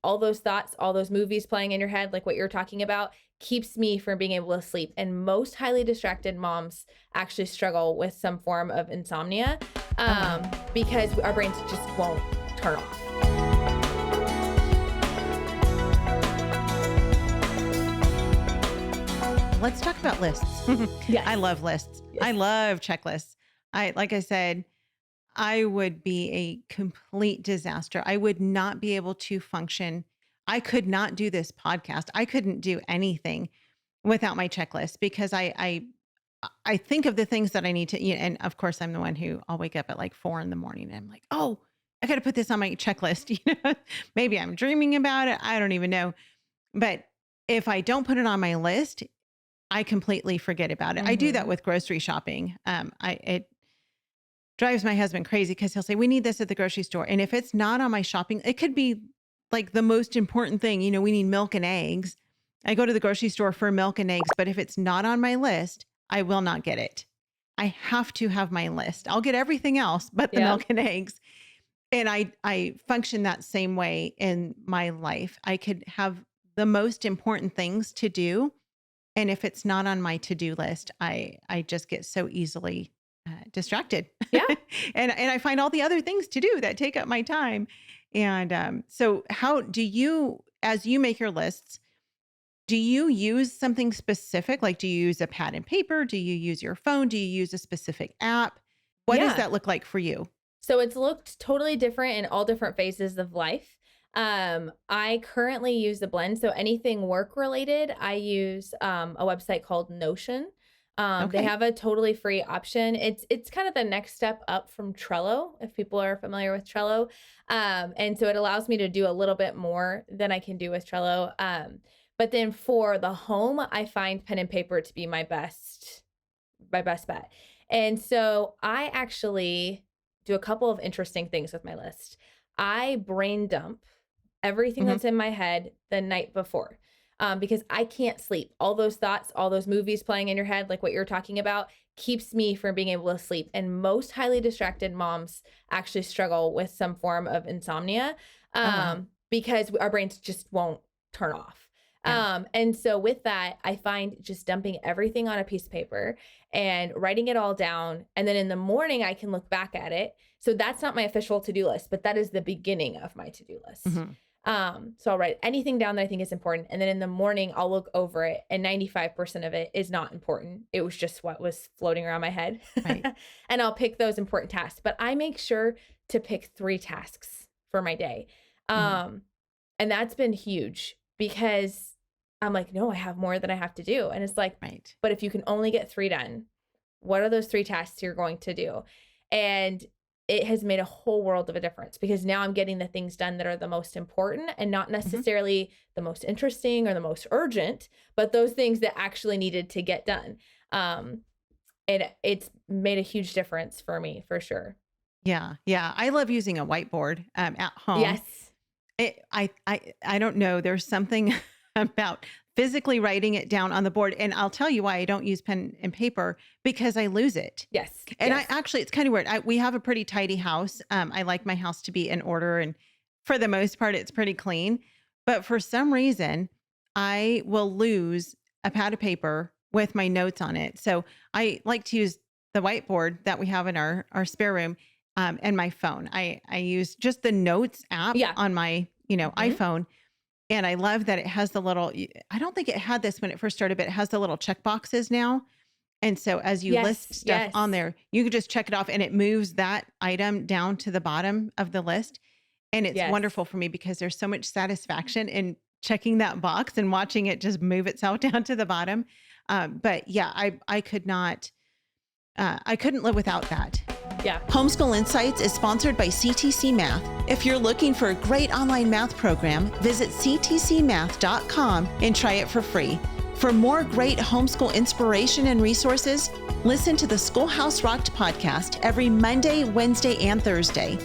all those thoughts, all those movies playing in your head, like what you're talking about, keeps me from being able to sleep. And most highly distracted moms actually struggle with some form of insomnia because our brains just won't turn off. Let's talk about lists. Yes. I love lists. Yes. I love checklists. Like I said, I would be a complete disaster. I would not be able to function. I could not do this podcast. I couldn't do anything without my checklist because I think of the things that I need to, and of course I'm the one who I'll wake up at like 4 a.m. and I'm like, oh, I got to put this on my checklist. Maybe I'm dreaming about it. I don't even know. But if I don't put it on my list, I completely forget about it. I do that with grocery shopping. It drives my husband crazy because he'll say, we need this at the grocery store. And if it's not on my shopping, it could be like the most important thing. We need milk and eggs. I go to the grocery store for milk and eggs, but if it's not on my list, I will not get it. I have to have my list. I'll get everything else but the milk and eggs. And I function that same way in my life. I could have the most important things to do. And if it's not on my to-do list, I just get so easily distracted. Yeah. and I find all the other things to do that take up my time. And so how do you, as you make your lists, do you use something specific? Like, do you use a pad and paper? Do you use your phone? Do you use a specific app? What does that look like for you? So it's looked totally different in all different phases of life. I currently use the blend. So anything work related, I use a website called Notion. They have a totally free option. It's kind of the next step up from Trello, if people are familiar with Trello. And so it allows me to do a little bit more than I can do with Trello. But then for the home, I find pen and paper to be my best bet. And so I actually do a couple of interesting things with my list. I brain dump everything that's in my head the night before. Because I can't sleep. All those thoughts, all those movies playing in your head, like what you're talking about, keeps me from being able to sleep. And most highly distracted moms actually struggle with some form of insomnia because our brains just won't turn off. And so with that, I find just dumping everything on a piece of paper and writing it all down. And then in the morning, I can look back at it. So that's not my official to-do list, but that is the beginning of my to-do list. So I'll write anything down that I think is important. And then in the morning, I'll look over it and 95% of it is not important. It was just what was floating around my head. Right. And I'll pick those important tasks, but I make sure to pick 3 tasks for my day. And that's been huge because I'm like, no, I have more than I have to do. And it's like, but if you can only get 3 done, what are those 3 tasks you're going to do? And it has made a whole world of a difference because now I'm getting the things done that are the most important and not necessarily the most interesting or the most urgent, but those things that actually needed to get done. And it's made a huge difference for me, for sure. Yeah. Yeah. I love using a whiteboard at home. Yes. I don't know. There's something about physically writing it down on the board. And I'll tell you why I don't use pen and paper, because I lose it. Yes. And it's kind of weird. We have a pretty tidy house. I like my house to be in order. And for the most part, it's pretty clean. But for some reason, I will lose a pad of paper with my notes on it. So I like to use the whiteboard that we have in our spare room and my phone. I use just the notes app on my, iPhone. And I love that it has the little, I don't think it had this when it first started, but it has the little check boxes now. And so as you list stuff on there, you can just check it off and it moves that item down to the bottom of the list. And it's wonderful for me because there's so much satisfaction in checking that box and watching it just move itself down to the bottom. But yeah, I couldn't live without that. Yeah. Homeschool Insights is sponsored by CTC Math. If you're looking for a great online math program, visit ctcmath.com and try it for free. For more great homeschool inspiration and resources, listen to the Schoolhouse Rocked Podcast every Monday, Wednesday, and Thursday.